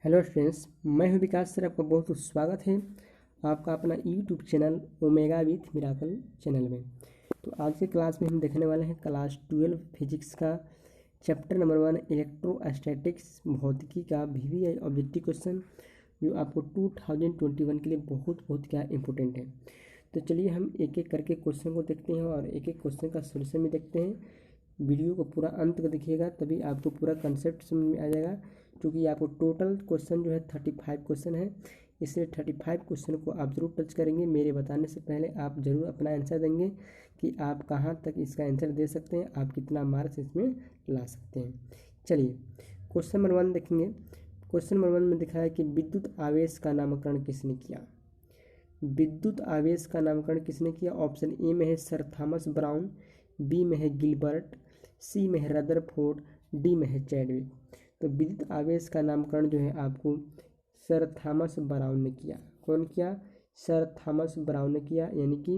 Hello friends, मैं हूं विकास sir. आपका बहुत बहुत स्वागत है आपका अपना YouTube channel omega with miracle channel में। तो आज के क्लास में हम देखने वाले हैं क्लास 12 फिजिक्स का चैप्टर नंबर 1 इलेक्ट्रोस्टैटिक्स भौतिकी का वीवीआई ऑब्जेक्टिव क्वेश्चन, जो आपको 2021 के लिए बहुत बहुत क्या इंपॉर्टेंट है। तो चलिए हम एक एक करके क्वेश्चन को देखते हैं और एक एक क्वेश्चन का सोल्यूशन भी देखते हैं। वीडियो को पूरा अंत तक देखिएगा, तभी आपको पूरा कंसेप्ट समझ में आ जाएगा। क्योंकि आपको टोटल क्वेश्चन जो है 35 क्वेश्चन है, इसलिए 35 क्वेश्चन को आप ज़रूर टच करेंगे। मेरे बताने से पहले आप ज़रूर अपना आंसर देंगे कि आप कहाँ तक इसका आंसर दे सकते हैं, आप कितना मार्क्स इसमें ला सकते हैं। चलिए क्वेश्चन नंबर 1 देखेंगे। क्वेश्चन नंबर 1 में दिखा है कि विद्युत आवेश का नामकरण किसने किया। विद्युत आवेश का नामकरण किसने किया। ऑप्शन ए में है सर थॉमस ब्राउन, बी में है गिलबर्ट, सी में है रदरफोर्ड, डी में है चैडविक। तो विद्युत आवेश का नामकरण जो है आपको सर थॉमस ब्राउन ने किया। कौन किया? सर थॉमस ब्राउन ने किया, यानी कि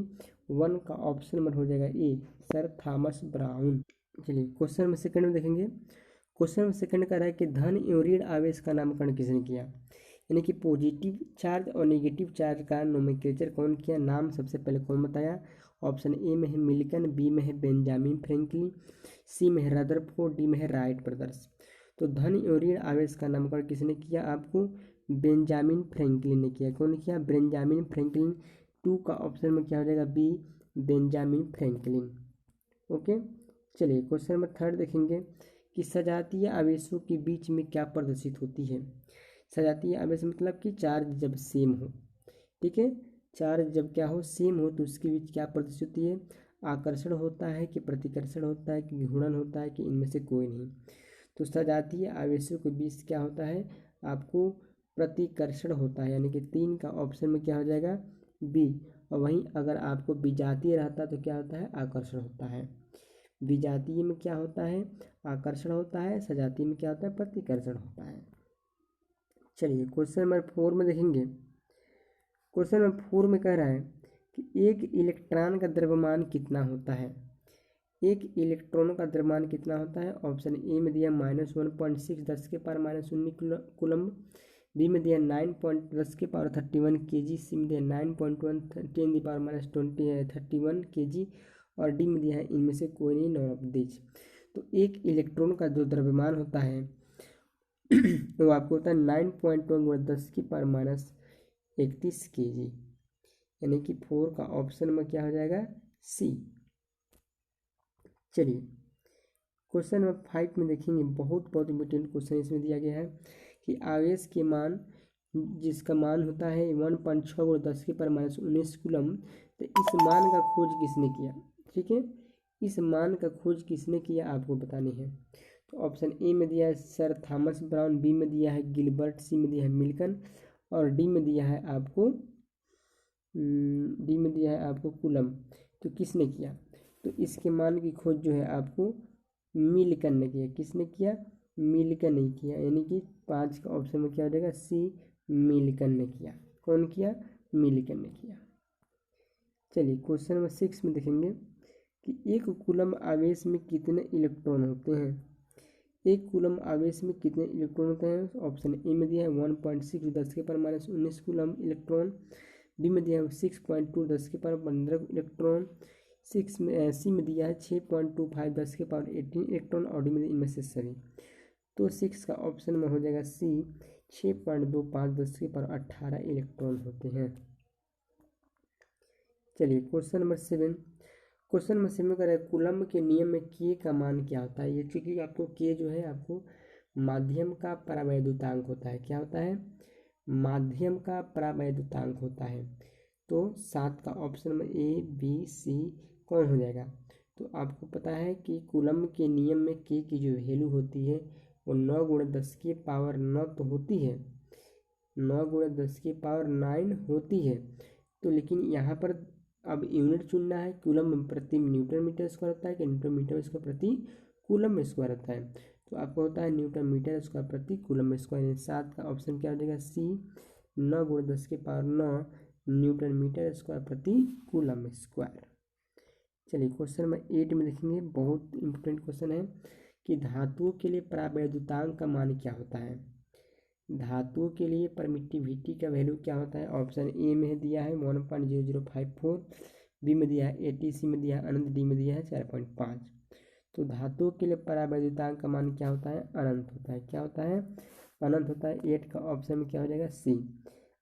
1 का ऑप्शन नंबर हो जाएगा ए, सर थॉमस ब्राउन। चलिए क्वेश्चन नंबर सेकंड में देखेंगे। क्वेश्चन नंबर सेकंड कह रहा है कि धन एवं ऋण आवेश का नामकरण किसने किया। यानी कि पॉजिटिव चार्ज और नेगेटिव चार्ज का नोमेनक्लेचर कौन किया, नाम सबसे पहले कौन बताया। ऑप्शन ए में है मिल्टन, बी में है बेंजामिन फ्रैंकलिन, सी में है रदरफोर्ड, डी में है राइट ब्रदर्स। तो धन एवं ऋण आवेश का नामकरण किसने किया? आपको बेंजामिन फ्रैंकलिन ने किया। कौन किया? Benjamin Franklin. 2 का ऑप्शन में क्या हो जाएगा? B, Benjamin Franklin. ओके। चलिए क्वेश्चन नंबर थर्ड देखेंगे कि सजातीय आवेशों के बीच में क्या प्रदर्शित होती है। सजातीय आवेश मतलब कि चार्ज जब सेम हो, ठीक है, चार्ज जब क्या हो, सेम हो, तो उसके बीच क्या प्रदर्शित होती है। आकर्षण होता है कि प्रतिकर्षण होता है कि घूर्णन होता है कि इनमें से कोई नहीं। तो सजातीय आवेशों के बीच क्या होता है, आपको प्रतिकर्षण होता है, यानी कि 3 का ऑप्शन में क्या हो जाएगा? बी। और वहीं अगर आपको विजातीय रहता तो क्या होता है? आकर्षण होता है। विजातीय में क्या होता है? आकर्षण होता है। सजातीय में क्या होता है? प्रतिकर्षण होता है। चलिए क्वेश्चन नंबर 4 में देखेंगे। क्वेश्चन नंबर 4 में कह रहा है कि एक इलेक्ट्रॉन का द्रव्यमान कितना होता है। एक इलेक्ट्रॉन का द्रव्यमान कितना होता है। ऑप्शन ए में दिया -1.6 10 के पावर -19 कूलम्ब, बी में दिया 9.10 के पावर 31 kg, सी में दिया 9.1 10 की पावर -31 kg, और डी में दिया है इनमें से कोई नहीं, नॉन ऑफ दिस। तो एक इलेक्ट्रॉन का जो द्रव्यमान होता है वो आपको होता है 9.1 × 10 की पावर -31 kg, यानी कि 4 का ऑप्शन में क्या हो जाएगा? सी। चलिए क्वेश्चन नंबर 5 में देखेंगे। बहुत बहुत इंपॉर्टेंट क्वेश्चन इसमें दिया गया है कि आवेश के मान जिसका मान होता है 1.6 × 10 की पावर -19 कूलम, तो इस मान का खोज किसने किया। ठीक है, इस मान का खोज किसने किया आपको बतानी है। तो ऑप्शन ए में दिया है सर थॉमस ब्राउन, बी में दिया है गिलबर्ट, सी में दिया है मिल्टन, और डी में दिया है आपको कूलम। तो किसने किया? तो इसके मान की खोज जो है आपको मिल्टन ने किया। किसने किया? मिल्टन ने किया, यानी कि 5 का ऑप्शन में क्या हो जाएगा? सी, मिल्टन ने किया। कौन किया? मिल्टन ने किया। चलिए क्वेश्चन नंबर 6 में देखेंगे कि एक कूलम आवेश में कितने इलेक्ट्रॉन होते हैं। एक कूलम आवेश में कितने इलेक्ट्रॉन होते हैं। ऑप्शन ए में दिया है 1.6 10 के पावर -19 कूलम इलेक्ट्रॉन, बी में दिया है 6.2 10 के पावर 15 इलेक्ट्रॉन, सी में दिया है 6.25 10 के पावर 18 इलेक्ट्रॉन, और डी में इनमें से सभी। तो 6 का ऑप्शन में हो जाएगा सी, 6.25 10 के पावर 18 इलेक्ट्रॉन होते हैं। चलिए क्वेश्चन नंबर 7। क्वेश्चन नंबर 7 कर रहा है कूलम्ब के नियम में के का मान क्या होता है। ये क्योंकि आपको के जो है आपको माध्यम का परावैद्युतांक होता है। क्या होता है? माध्यम का परावैद्युतांक होता है। तो 7 का ऑप्शन में ए बी सी कौन हो जाएगा। तो आपको पता है कि कूलम्ब के नियम में के की जो वैल्यू होती है वो 9 × 10 की पावर 9 तो होती है, 9 × 10 की पावर 9 होती है। तो लेकिन यहाँ पर अब यूनिट चुनना है, कूलम प्रति न्यूटन मीटर स्क्वायर होता है कि न्यूटन मीटर स्क्वायर प्रति कूलम स्क्वायर होता है। तो आपको होता है न्यूटन मीटर स्क्वायर प्रति कूलम स्क्वायर। 7 का ऑप्शन क्या हो जाएगा? सी, 9 × 10 की पावर 9 न्यूटन मीटर स्क्वायर प्रति कूलम स्क्वायर। चलिए क्वेश्चन नंबर 8 में देखेंगे। बहुत इंपॉर्टेंट क्वेश्चन है कि धातुओं के लिए परावैद्युतांक का मान क्या होता है। धातुओं के लिए परमिटिविटी का वैल्यू क्या होता है? ऑप्शन ए में दिया है 1.0054, बी में दिया है 80, सी में दिया है अनंत, डी में दिया है 4.5। तो धातुओं के लिए परावैद्युतांक का मान क्या होता है? अनंत होता है। क्या होता है? अनंत होता है। 8 का ऑप्शन में क्या हो जाएगा? सी।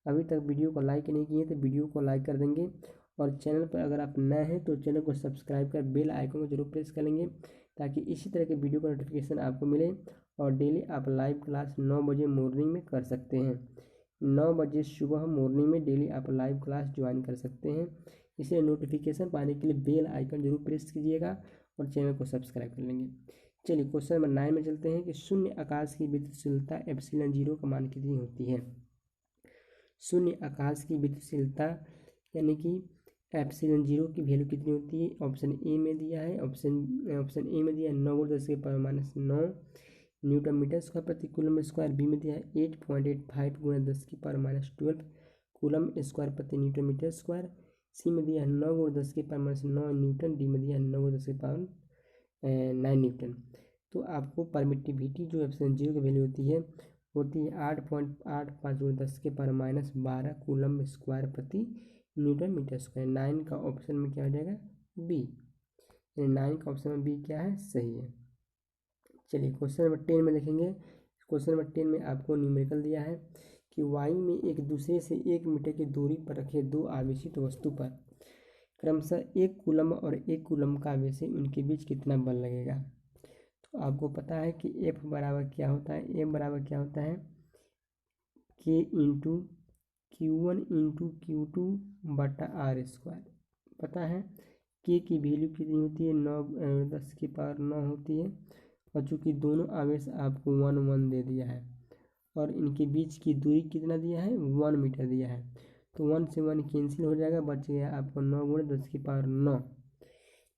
अभी तक वीडियो को लाइक नहीं किए तो वीडियो को लाइक कर देंगे, और चैनल पर अगर आप नए हैं तो चैनल को सब्सक्राइब कर बेल आइकन को जरूर प्रेस कर लेंगे, ताकि इसी तरह के वीडियो का नोटिफिकेशन आपको मिले। और डेली आप लाइव क्लास 9 बजे मॉर्निंग में कर सकते हैं। 9 बजे सुबह मॉर्निंग में डेली आप लाइव क्लास ज्वाइन कर सकते हैं। इसे नोटिफिकेशन पाने के लिए बेल आइकन जरूर प्रेस कीजिएगा और चैनल को सब्सक्राइब कर लेंगे। चलिए क्वेश्चन नंबर 9 में चलते हैं कि शून्य आकाश की विद्युतशीलता एप्सिलॉन जीरो का मान कितनी होती है? शून्य आकाश की विद्युतशीलता यानी कि एप्सिलॉन जीरो की वैल्यू कितनी होती है? ऑप्शन ए में दिया है, ऑप्शन ए में दिया है 9×10⁻⁹ न्यूटन मीटर स्क्वायर प्रति कूलम स्क्वायर। बी में दिया है 8.85 × 10⁻12 कूलम स्क्वायर प्रति न्यूटन मीटर स्क्वायर। सी में दिया है 9×10⁻9 न्यूटन। डी में दिया है 9×10⁹ न्यूटन। तो आपको परमिटिविटी जो एप्सिलॉन जीरो की वैल्यू होती है 8.85 × 10⁻12 कूलम स्क्वायर प्रति न्यूटन मीटर स्क्वायर। 9 का ऑप्शन में क्या हो जाएगा? बी। 9 का ऑप्शन में बी क्या है? सही है। चलिए क्वेश्चन नंबर 10 में देखेंगे। क्वेश्चन नंबर 10 में आपको न्यूमेरिकल दिया है कि वायु में एक दूसरे से 1 मीटर की दूरी पर रखे दो आवेशित वस्तु पर क्रमशः 1 कूलम और 1 कूलम का आवेश है, उनके बीच कितना बल लगेगा? तो आपको पता है कि F बराबर क्या होता है? F बराबर क्या होता है? K into Q1 into Q2/r²। पता है K की वैल्यू कितनी होती है? 9×10⁻9 होती है, और चूँकि दोनों आवेश आपको 1 1 दे दिया है और इनके बीच की दूरी कितना दिया है? 1 मीटर दिया है, तो 1 से 1 कैंसिल हो जाएगा, बच गया आपको 9×10⁻9।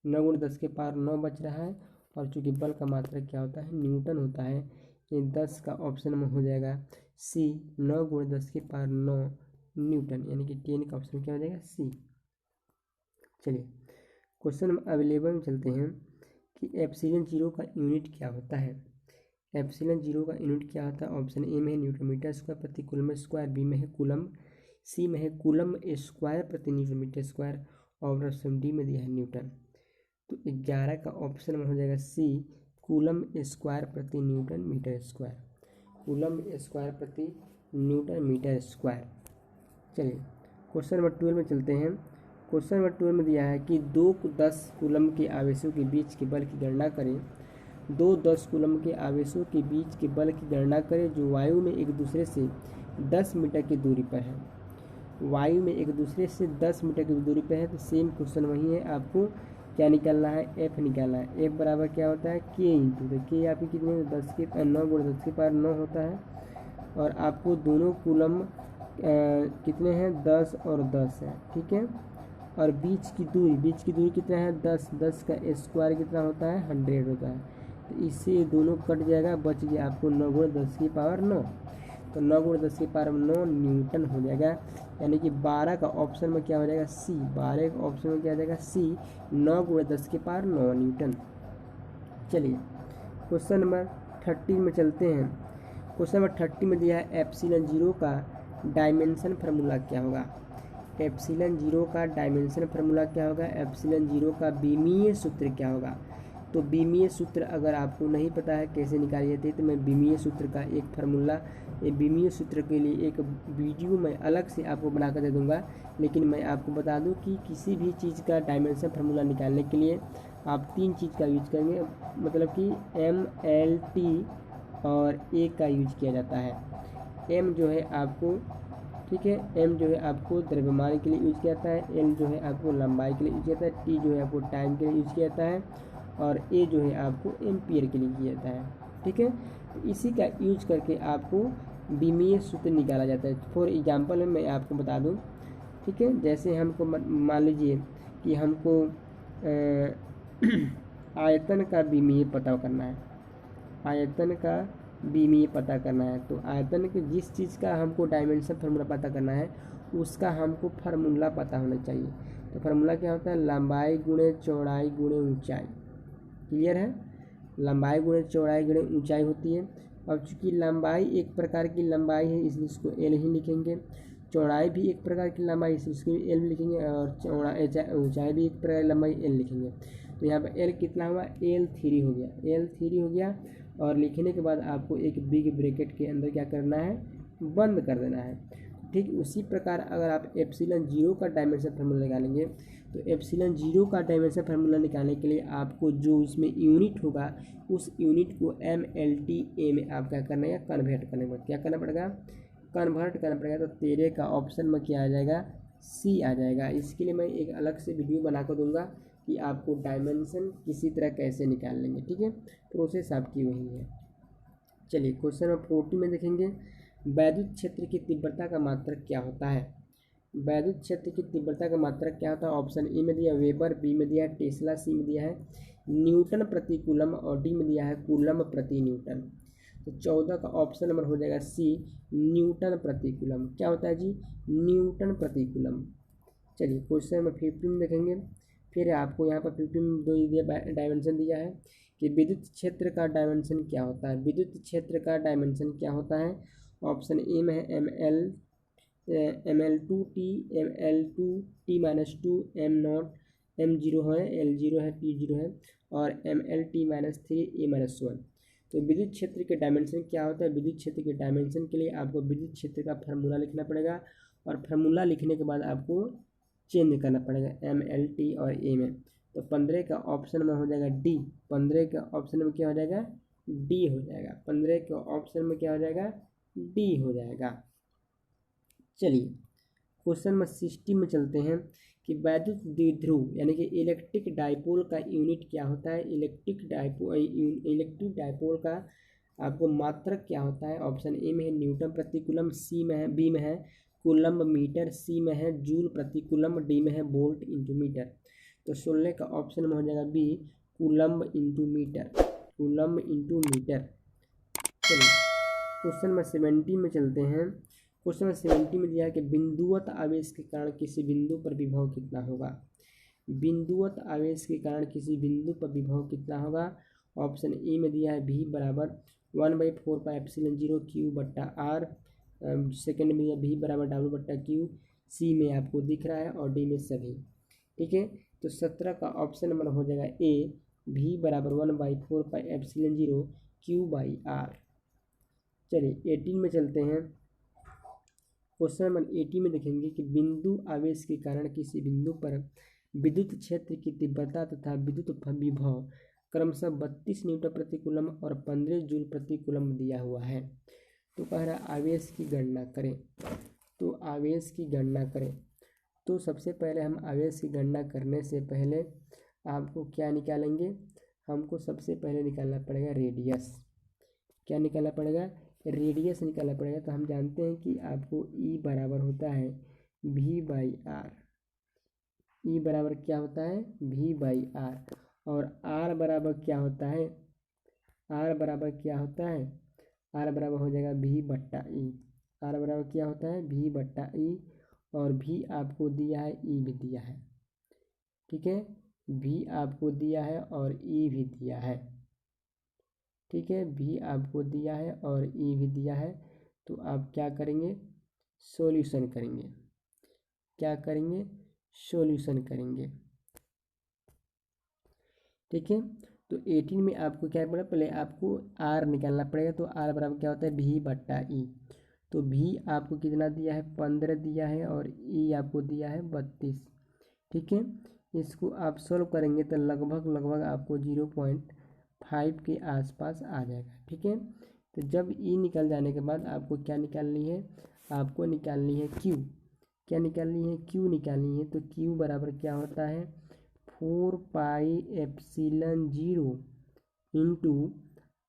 9×10⁻9 बच रहा है, और चूँकि बल का मात्रक क्या होता है? न्यूटन होता है। ये 10 का ऑप्शन में हो जाएगा सी, 9×10⁻9 न्यूटन, यानी कि 10 का ऑप्शन क्या हो जाएगा? सी। चलिए क्वेश्चन नंबर 11 में चलते हैं कि एप्सिलॉन जीरो का यूनिट क्या होता है? एप्सिलॉन जीरो का यूनिट क्या होता है? ऑप्शन ए में है न्यूटन मीटर स्क्वायर प्रति कूलम स्क्वायर, बी में है कूलम, सी में है कूलम स्क्वायर प्रति न्यूटन मीटर स्क्वायर, और ऑप्शन डी में दिया है न्यूटन। तो 11 का ऑप्शन में हो जाएगा सी, कूलम स्क्वायर प्रति newton metre square. Coulomb square प्रति न्यूटन मीटर स्क्वायर। चलिए क्वेश्चन नंबर 12 में चलते हैं। क्वेश्चन नंबर 12 में दिया है कि 2-10 कूलम के आवेशों के बीच के बल की गणना करें। 2-10 कूलम के आवेशों के बीच के बल की गणना करें जो वायु में एक दूसरे से 10 मीटर की दूरी पर है। वायु में एक दूसरे से 10 मीटर की दूरी पर है, तो सेम क्वेश्चन वही है। आपको क्या निकालना है? एफ निकालना है। एफ बराबर क्या होता है? के इंटू, तो के आपकी कितनी है? 9×10⁻9 होता है, और आपको दोनों कूलम कितने हैं? 10 और 10 है, ठीक है। और बीच की दूरी कितना है? 10। 10 का स्क्वायर कितना होता है? 100 होता है, तो इससे दोनों कट जाएगा, बच गया आपको 9×10⁻9। तो 9×10⁻9 न्यूटन हो जाएगा, यानी कि 12 का ऑप्शन में क्या हो जाएगा? सी। 12 का ऑप्शन में क्या हो जाएगा? सी, 9×10⁻9 न्यूटन। चलिए क्वेश्चन नंबर 13 में चलते हैं। क्वेश्चन नंबर 30 में दिया है एप्सिलॉन जीरो का डायमेंशन फार्मूला क्या होगा? एप्सिलॉन जीरो का डायमेंशन फार्मूला क्या होगा? एप्सिलॉन जीरो का बीमीय सूत्र क्या होगा? तो बीमीय सूत्र अगर आपको नहीं पता है कैसे निकाली जाती है, तो मैं बीमीय सूत्र का एक फार्मूला, ये बीमीय सूत्र के लिए एक वीडियो मैं अलग से आपको बना कर दे दूँगा। लेकिन मैं आपको बता दूं कि किसी भी चीज़ का डायमेंशन फार्मूला निकालने के लिए आप 3 चीज़ का यूज करेंगे, मतलब कि MLT और ए का यूज किया जाता है। एम जो है आपको, ठीक है, एम जो है आपको द्रव्यमान के लिए यूज किया जाता है, एल जो है आपको लंबाई के लिए यूज किया जाता है, टी जो है आपको टाइम के लिए यूज किया जाता है, और ए जो है आपको एम्पियर के लिए किया जाता है, ठीक है। तो इसी का यूज करके आपको बीमीय सूत्र निकाला जाता है। फॉर एग्जांपल में मैं आपको बता दूं, ठीक है, जैसे हमको मान लीजिए कि हमको आयतन का बीमीय पता करना है, आयतन का बीमीय पता करना है, तो आयतन के जिस चीज़ का हमको डायमेंशन फार्मूला पता करना है उसका हमको फार्मूला पता होना चाहिए। तो फार्मूला क्या होता है? लंबाई गुणे चौड़ाई गुणे ऊंचाई। क्लियर है? लंबाई गुणे चौड़ाई गुणे ऊंचाई होती है। अब चूँकि लंबाई एक प्रकार की लंबाई है इसलिए इसको एल ही लिखेंगे, चौड़ाई भी एक प्रकार की लंबाई इसलिए उसको एल लिखेंगे, और ऊंचाई भी एक प्रकार की लंबाई एल लिखेंगे। तो यहाँ पर एल कितना हुआ, L3 हो गया, L3 हो गया। और लिखने के बाद आपको एक बिग ब्रैकेट के अंदर क्या करना है, बंद कर देना है। ठीक उसी प्रकार अगर आप एप्सिलॉन जीरो का डायमेंशन फार्मूला निकालेंगे तो एप्सिलॉन जीरो का डायमेंशन फार्मूला निकालने के लिए आपको जो इसमें यूनिट होगा उस यूनिट को MLTA में आप क्या करना है, कन्वर्ट करने के बाद क्या करना पड़ेगा, कन्वर्ट करना पड़ेगा। तो तेरे का ऑप्शन में क्या आ जाएगा, C आ जाएगा। इसके लिए मैं एक अलग से वीडियो बना कर दूंगा कि आपको डायमेंशन किसी तरह कैसे निकाल लेंगे। ठीक है, प्रोसेस आपकी वही है। चलिए क्वेश्चन नंबर 40 में देखेंगे, वैद्युत क्षेत्र की तीव्रता का मात्रक क्या होता है। वैद्युत क्षेत्र की तीव्रता का मात्रक क्या होता है, ऑप्शन ए में दिया वेबर, बी में दिया है टेस्ला, सी में दिया है न्यूटन प्रति कूलम और डी में दिया है कूलम प्रति न्यूटन। तो 14 का ऑप्शन नंबर हो जाएगा सी, न्यूटन प्रति कूलम। क्या होता है जी, न्यूटन प्रति कूलम। चलिए क्वेश्चन नंबर 15 देखेंगे, फिर आपको यहाँ पर 15 में दो डायमेंशन दिया है कि विद्युत क्षेत्र का डायमेंशन क्या होता है। विद्युत क्षेत्र का डायमेंशन क्या होता है, ऑप्शन ए में है ML2T, ML2T-2, M0, M0 है, L0 है, T0 है और MLT-3, A-1। तो विद्युत क्षेत्र के डायमेंशन क्या होता है, विद्युत क्षेत्र के डायमेंशन के लिए आपको विद्युत क्षेत्र का फार्मूला लिखना पड़ेगा और फार्मूला लिखने के बाद आपको चेंज करना पड़ेगा MLT और A में। तो 15 का ऑप्शन में हो जाएगा डी, 15 के ऑप्शन में क्या हो जाएगा, डी हो जाएगा। 15 के ऑप्शन में क्या हो जाएगा, डी हो जाएगा। चलिए क्वेश्चन नंबर 60 में चलते हैं कि वैद्युत द्विध्रुव यानी कि इलेक्ट्रिक डाइपोल का यूनिट क्या होता है। इलेक्ट्रिक डाइपोल का आपको मात्रक क्या होता है, ऑप्शन ए में है न्यूटन प्रति कूलम, सी में है, बी में है कूलम मीटर, सी में है जूल प्रति कूलम, डी में है वोल्ट इंटू मीटर। तो 16 का ऑप्शन में हो जाएगा B, coulomb into metre, coulomb into metre. चलिए क्वेश्चन नंबर 70 में चलते हैं। क्वेश्चन नंबर 70 में दिया है कि बिंदुवत आवेश के कारण किसी बिंदु पर विभव कितना होगा। बिंदुवत आवेश के कारण किसी बिंदु पर विभव कितना होगा, ऑप्शन ए में दिया है V बराबर 1/4πε0 Q बट्टा R, सेकेंड में दिया V बराबर W बट्टा Q, सी में आपको दिख रहा है और डी में सभी। ठीक है, तो 17 का ऑप्शन नंबर हो जाएगा ए, V बराबर 1/4πε0 Q/R। चलिए 18 में चलते हैं। क्वेश्चन नंबर 80 में देखेंगे कि बिंदु आवेश के कारण किसी बिंदु पर विद्युत क्षेत्र की तीव्रता तथा विद्युत विभव क्रमशः 32 न्यूटन प्रति कूलम और 15 जूल प्रति कूलम दिया हुआ है। तो कह रहा है आवेश की गणना करें। तो आवेश की गणना करें, तो सबसे पहले हम आवेश की गणना करने से पहले आपको क्या निकालेंगे, हमको सबसे पहले निकालना पड़ेगा रेडियस। क्या निकालना पड़ेगा, रेडियस निकालना पड़ेगा। तो हम जानते हैं कि आपको E बराबर होता है V/R। E बराबर क्या होता है, V/R। और R बराबर क्या होता है, R बराबर क्या होता है, R बराबर हो जाएगा V/E। R बराबर क्या होता है, V/E। और V आपको दिया है, E भी दिया है। ठीक है, V आपको दिया है और E भी दिया है। ठीक है, V आपको दिया है और E भी दिया है। तो आप क्या करेंगे, सॉल्यूशन करेंगे। क्या करेंगे, सॉल्यूशन करेंगे। ठीक है, तो 18 में आपको क्या पड़ेगा, पहले आपको R निकालना पड़ेगा। तो R बराबर क्या होता है, V/E। तो V आपको कितना दिया है, 15 दिया है और E आपको दिया है 32। ठीक है, इसको आप सॉल्व करेंगे तो लगभग आपको 0.5 के आसपास आ जाएगा। ठीक है, तो जब E निकल जाने के बाद आपको क्या निकालनी है, आपको निकालनी है Q। क्या निकालनी है, Q निकालनी है। तो Q बराबर क्या होता है, 4πε0 into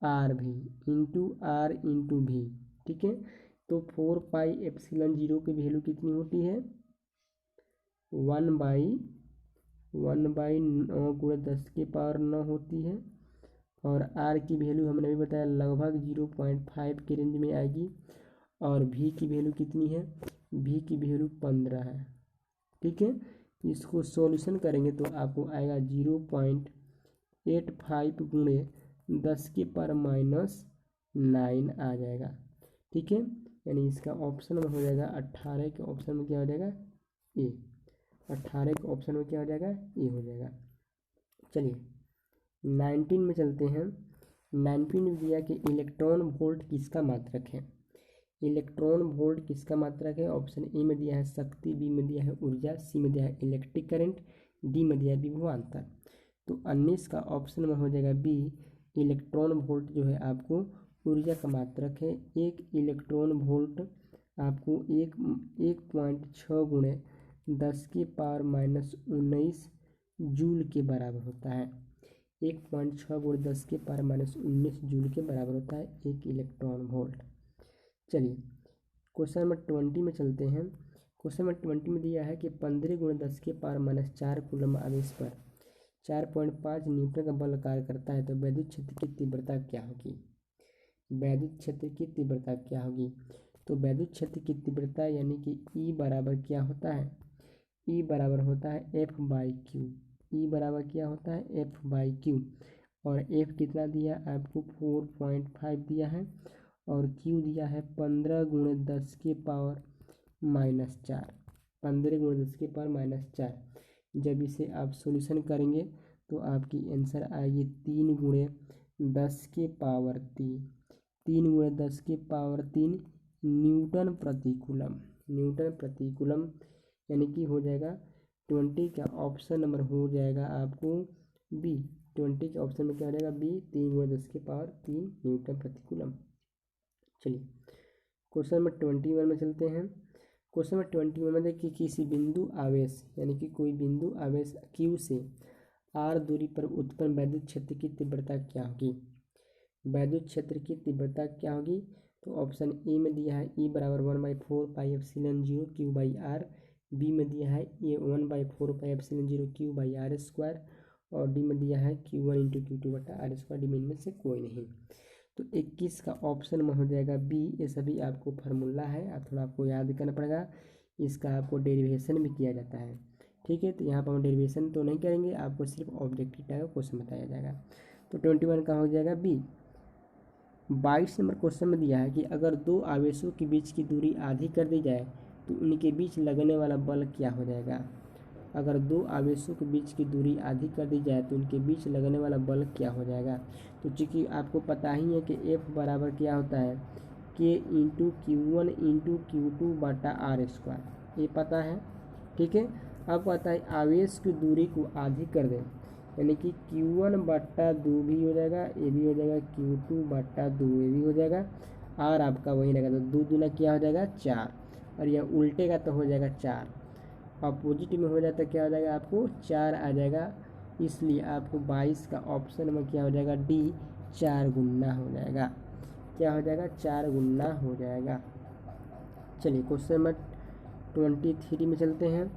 RV into R into V। ठीक है, तो 4πε0 की वैल्यू कितनी होती है, 1/9 गुणे 10⁻9 होती है। और R की वैल्यू हमने भी बताया लगभग 0.5 के रेंज में आएगी। और V की वैल्यू कितनी है, V की वैल्यू 15 है। ठीक है, इसको सॉल्यूशन करेंगे तो आपको आएगा 0.85 गुणे 10⁻⁻⁻ 9 आ जाएगा। ठीक है, यानी इसका ऑप्शन में हो जाएगा 18 के ऑप्शन में क्या हो जाएगा ए। 18 के ऑप्शन में क्या हो जाएगा ए हो जाएगा। चलिए 19 में चलते हैं। 19 में दिया कि इलेक्ट्रॉन वोल्ट किसका मात्रक है। इलेक्ट्रॉन वोल्ट किसका मात्रक है। ऑप्शन ए में दिया है शक्ति, बी में दिया है ऊर्जा, सी में दिया है इलेक्ट्रिक करंट, डी में दिया है विभवांतर। तो 19 का ऑप्शन में हो जाएगा बी, इलेक्ट्रॉन वोल्ट जो है आपको ऊर्जा का मात्रक है। एक इलेक्ट्रॉन वोल्ट आपको 1.6 गुणे 10⁻⁻19 जूल के बराबर होता है। 1.6 गुणे 10⁻⁻19 जूल के बराबर होता है एक इलेक्ट्रॉन वोल्ट। चलिए क्वेश्चन नंबर 20 में चलते हैं। क्वेश्चन नंबर 20 में दिया है कि 15 गुणे 10⁻⁻4 कूलम आवेश पर 4.5 न्यूटन का बल कार्य करता है तो वैद्युत क्षेत्र की तीव्रता क्या होगी। वैद्युत क्षेत्र की तीव्रता क्या होगी। तो वैद्युत क्षेत्र की तीव्रता यानी कि ई बराबर क्या होता है, ई बराबर होता है F/Q। ई बराबर क्या होता है F/Q। और F कितना दिया आपको 4.5 दिया है और Q दिया है 15 गुणे 10⁻⁻4। 15 गुणे 10⁻⁻4। जब इसे आप सॉल्यूशन करेंगे तो आपकी आंसर आएगी 3 गुणे 10⁻3। 3 गुणे 10⁻3 न्यूटन प्रति कूलम। न्यूटन प्रति कूलम यानी कि हो जाएगा 20 का ऑप्शन नंबर हो जाएगा आपको बी। 20 के ऑप्शन में क्या हो जाएगा बी, 3 गुणे 10⁻3 न्यूटन प्रति कूलम। चलिए क्वेश्चन नंबर 21 में चलते हैं। क्वेश्चन नंबर 21 में देखिए किसी बिंदु आवेश यानी कि कोई बिंदु आवेश Q से r दूरी पर उत्पन्न वैद्युत क्षेत्र की तीव्रता क्या होगी। वैद्युत क्षेत्र की तीव्रता क्या होगी। तो ऑप्शन ए में दिया है E बराबर 1/4πε0 Q/r, बी में दिया है ए 1/4πε0 Q/r², और डी में दिया है Q1 × Q2/r²। डी में इनमें से कोई नहीं। तो 21 का ऑप्शन में हो जाएगा बी। ये सभी आपको फार्मूला है, आप थोड़ा आपको याद करना पड़ेगा। इसका आपको डेरिवेशन भी किया जाता है। ठीक है, तो यहाँ पर हम डेरिवेशन तो नहीं करेंगे, आपको सिर्फ ऑब्जेक्टिव टाइप का क्वेश्चन बताया जाएगा। तो 21 का हो जाएगा बी। 22 नंबर क्वेश्चन में दिया है कि अगर दो आवेशों के बीच की दूरी आधी कर दी जाए तो उनके बीच लगने वाला बल क्या हो जाएगा। अगर दो आवेशों के बीच की दूरी आधी कर दी जाए तो उनके बीच लगने वाला बल क्या हो जाएगा। तो चूँकि आपको पता ही है कि F बराबर क्या होता है K × Q1 × Q2/r², ये पता है। ठीक है, अब पता है आवेश की दूरी को आधी कर दें यानी कि Q1/2 भी हो जाएगा, ये भी हो जाएगा, Q2/2 ये भी हो जाएगा, R आपका वही रहेगा। तो 2 दूना क्या हो जाएगा 4, और यह उल्टे का तो हो जाएगा 4। अपोजिट में हो जाता क्या हो जाएगा आपको 4 आ जाएगा। इसलिए आपको 22 का ऑप्शन में क्या हो जाएगा डी, 4 गुना हो जाएगा। क्या हो जाएगा 4 गुना हो जाएगा। चलिए क्वेश्चन नंबर 23 में चलते हैं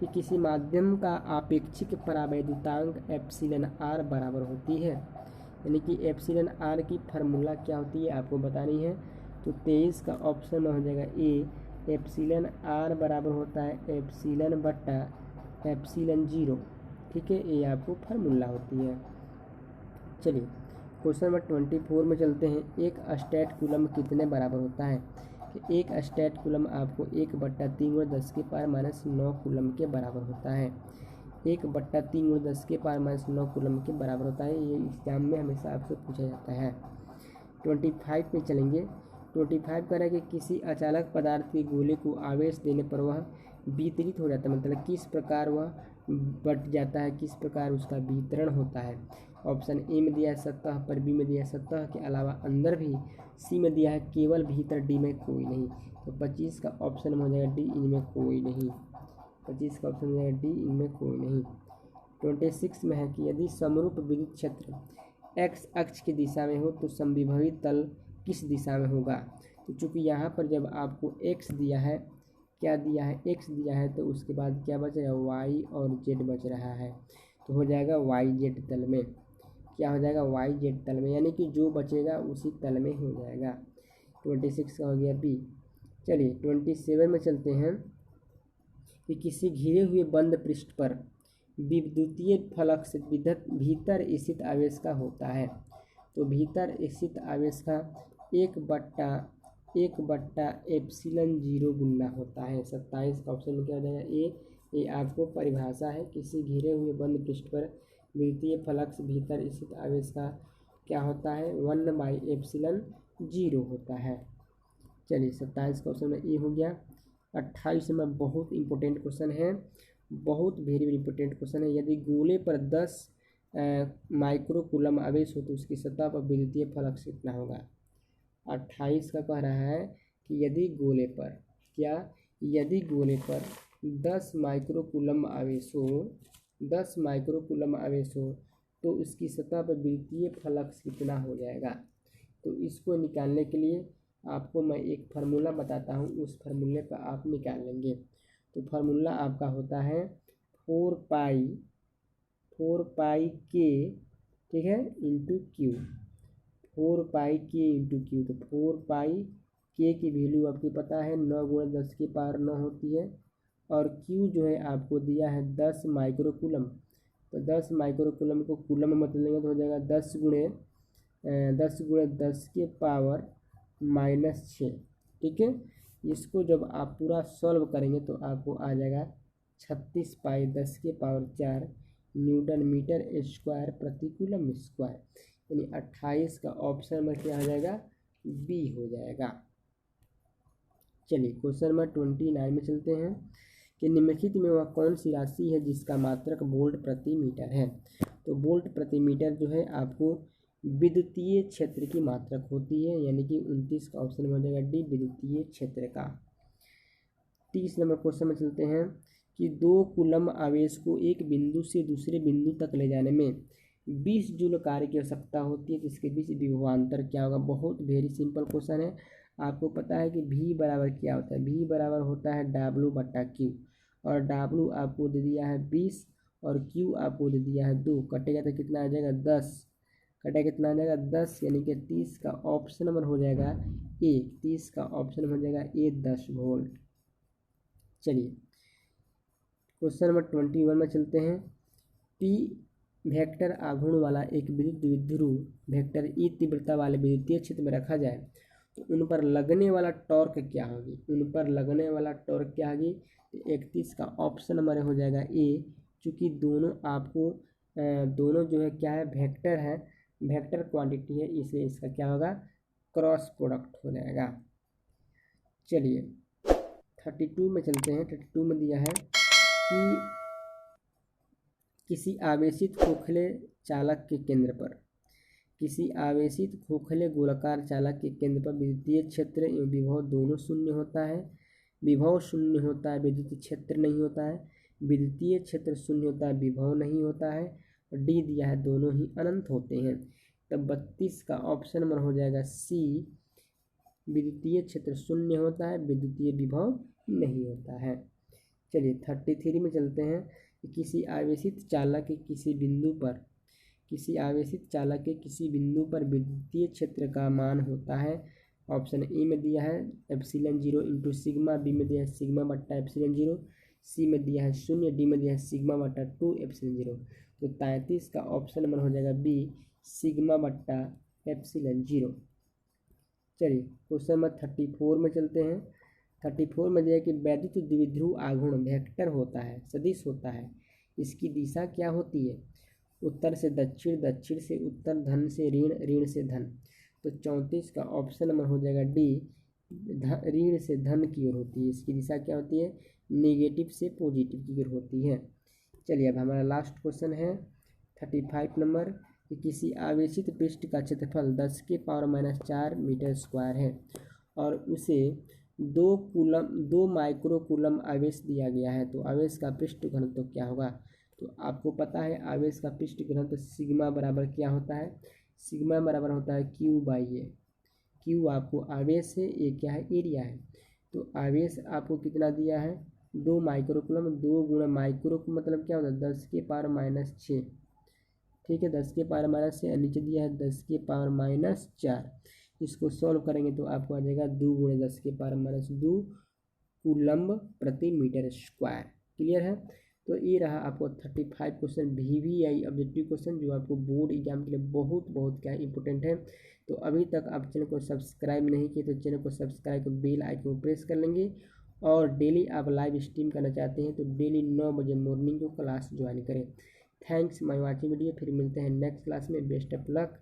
कि किसी माध्यम का आपेक्षिक परावैद्युतांक εr बराबर होती है यानी कि εr की फार्मूला क्या होती है आपको बतानी है। तो 23 का ऑप्शन में हो जाएगा ए, εr बराबर होता है ε/ε0। ठीक है, ये आपको फार्मूला होती है। चलिए क्वेश्चन नंबर 24 में चलते हैं। एक स्टैट कूलम कितने बराबर होता है। कि एक स्टैट कूलम आपको 1/3 × 10⁻⁻9 कूलम के बराबर होता है। 1/3 × 10⁻⁻9 कूलम के बराबर होता है। ये एग्जाम में हमेशा आपसे पूछा जाता है। 25 पे चलेंगे। 25 कह रहा है कि किसी अचालक पदार्थ के गोले को आवेश देने पर वह वितरित हो जाता है, मतलब किस प्रकार वह बट जाता है, किस प्रकार उसका वितरण होता है। ऑप्शन ए में दिया है सतह पर, बी में दिया है सतह के अलावा अंदर भी, सी में दिया है केवल भीतर, डी में कोई नहीं। तो 25 का ऑप्शन में हो जाएगा डी, इनमें कोई नहीं। 25 का ऑप्शन हो जाएगा डी, इनमें कोई नहीं। 26 में है कि यदि समरूप विद्युत क्षेत्र एक्स अक्ष की दिशा में हो तो समविभवी तल किस दिशा में होगा। तो चूँकि यहाँ पर जब आपको एक्स दिया है, क्या दिया है एक्स दिया है, तो उसके बाद क्या बच रहा है वाई और जेड बच रहा है। तो हो जाएगा वाई जेड तल में। क्या हो जाएगा वाई जेड तल में, यानी कि जो बचेगा उसी तल में हो जाएगा। 26 का हो गया बी। चलिए 27 में चलते हैं कि किसी घिरे हुए बंद पृष्ठ पर विद्युतीय फलक से भीतर स्थित आवेश का होता है। तो भीतर स्थित आवेश का 1/1/1/1 एप्सिलॉन जीरो गुना होता है। 27 का ऑप्शन में क्या हो जाएगा ये आपको परिभाषा है। किसी घिरे हुए बंद पृष्ठ पर वृत्तीय फ्लक्स भीतर स्थित आवेश का क्या होता है 1/एप्सिलॉन जीरो होता है। चलिए 27 का ऑप्शन में ए हो गया। 28 में बहुत इंपॉर्टेंट क्वेश्चन है, बहुत वेरी वेरी इंपॉर्टेंट क्वेश्चन है। यदि गोले पर 10 माइक्रोकूलम आवेश हो तो उसकी सतह पर विद्युतीय फ्लक्स कितना होगा। 28 का कह रहा है कि यदि गोले पर 10 माइक्रोकूलम आवेश हो 10 माइक्रोकूलम आवेश हो तो उसकी सतह पर विद्युतीय फ्लक्स कितना हो जाएगा। तो इसको निकालने के लिए आपको मैं एक फार्मूला बताता हूँ, उस फार्मूले पर आप निकाल लेंगे। तो फार्मूला आपका होता है 4 पाई के, ठीक है, इंटू क्यू। 4 पाई के इंटू क्यू। तो 4 पाई के की वैल्यू आपको पता है 9 × 10⁻9 होती है, और क्यू जो है आपको दिया है 10 माइक्रोकूलम। तो 10 माइक्रोकूलम को कूलम में बदलेंगे तो हो जाएगा 10 × 10⁻⁻6। ठीक है, इसको जब आप पूरा सॉल्व करेंगे तो आपको आ जाएगा 36 पाई 10⁻4 न्यूटन मीटर स्क्वायर प्रति कूलम स्क्वायर। यानी 28 का ऑप्शन में क्या हो जाएगा बी हो जाएगा। चलिए क्वेश्चन नंबर 29 में चलते हैं कि निम्नलिखित में वह कौन सी राशि है जिसका मात्रक वोल्ट प्रति मीटर है। तो वोल्ट प्रति मीटर जो है आपको विद्युतीय क्षेत्र की मात्रक होती है, यानी कि 29 का ऑप्शन में हो जाएगा डी विद्युतीय क्षेत्र का। 30 नंबर क्वेश्चन में चलते हैं कि 2 कूलम आवेश को एक बिंदु से दूसरे बिंदु तक ले जाने में 20 जूल कार्य की आवश्यकता होती है, तो इसके बीच विभवांतर क्या होगा। बहुत वेरी सिंपल क्वेश्चन है। आपको पता है कि V बराबर क्या होता है, V बराबर होता है W/Q, और W आपको दे दिया है 20 और Q आपको दे दिया है 2। कटेगा तो कितना आ जाएगा 10, कटेगा कितना आ जाएगा 10, यानी कि 30 का ऑप्शन नंबर हो जाएगा ए। 30 का ऑप्शन हो जाएगा ए 10 वोल्ट। चलिए क्वेश्चन नंबर 21 में चलते हैं। P वेक्टर आघूर्ण वाला एक विद्युत द्विध्रुव वेक्टर ई तीव्रता वाले विद्युतीय क्षेत्र में रखा जाए तो उन पर लगने वाला टॉर्क क्या होगी। 31 का ऑप्शन नंबर हो जाएगा ए। चूँकि दोनों जो है क्या है वेक्टर क्वांटिटी है, इसलिए इसका क्या होगा क्रॉस प्रोडक्ट हो जाएगा। चलिए 32 में चलते हैं। 32 में दिया है कि किसी आवेशित खोखले गोलाकार चालक के केंद्र पर विद्युतीय क्षेत्र एवं विभव दोनों शून्य होता है। विभव शून्य होता है, विद्युतीय क्षेत्र नहीं होता है। विद्युतीय क्षेत्र शून्य होता है, विभव नहीं होता है। और डी दिया है दोनों ही अनंत होते हैं। तब 32 का ऑप्शन नंबर हो जाएगा सी। विद्युतीय क्षेत्र शून्य होता है, विद्युतीय विभव नहीं होता है। चलिए 33 में चलते हैं कि किसी आवेशित चालक के किसी बिंदु पर विद्युतीय क्षेत्र का मान होता है। ऑप्शन ए में दिया है एप्सिलॉन 0 इंटू सिग्मा, बी में दिया है सिग्मा/एप्सिलॉन 0, सी में दिया है 0, डी में दिया है सिग्मा/2 एप्सिलॉन 0। तो 33 का ऑप्शन नंबर हो जाएगा बी सिग्मा/एप्सिलॉन 0। चलिए क्वेश्चन नंबर 34 में चलते हैं। 34 में दिया है कि वैद्युत द्विध्रुव आघूर्ण वेक्टर होता है, सदिश होता है। इसकी दिशा क्या होती है, उत्तर से दक्षिण, दक्षिण से उत्तर, धन से ऋण, ऋण से धन। तो 34 का ऑप्शन नंबर हो जाएगा डी ऋण से धन की ओर होती है। इसकी दिशा क्या होती है नेगेटिव से पॉजिटिव की ओर होती है। चलिए अब हमारा लास्ट क्वेश्चन है 35 नंबर कि किसी आवेशित पृष्ठ का क्षेत्रफल 10⁻⁻4 मीटर स्क्वायर है और उसे 2 माइक्रोकूलम आवेश दिया गया है, तो आवेश का पृष्ठ घनत्व क्या होगा। तो आपको पता है आवेश का पृष्ठ घनत्व सिग्मा बराबर क्या होता है, सिग्मा बराबर होता है Q/A। Q आपको आवेश है, ये क्या है एरिया है। तो आवेश आपको कितना दिया है 2 माइक्रोकूलम, 2 गुणा माइक्रो मतलब क्या होता है 10⁻⁻6। ठीक है, 10⁻⁻6, नीचे दिया है 10⁻⁻4। इसको सॉल्व करेंगे तो आपको आ जाएगा 2 × 10⁻⁻2 कूलम्ब प्रति मीटर स्क्वायर। क्लियर है। तो ये रहा आपको 35 क्वेश्चन VVI ऑब्जेक्टिव क्वेश्चन, जो आपको बोर्ड एग्जाम के लिए बहुत बहुत क्या इंपॉर्टेंट है। तो अभी तक आप चैनल को सब्सक्राइब नहीं किए तो चैनल को सब्सक्राइब कर बेल आइकन प्रेस कर लेंगे। और डेली आप लाइव स्ट्रीम करना चाहते हैं तो डेली 9 बजे मॉर्निंग को क्लास ज्वाइन करें। Thanks my watching video. फिर मिलते हैं नेक्स्ट क्लास में। Best of luck.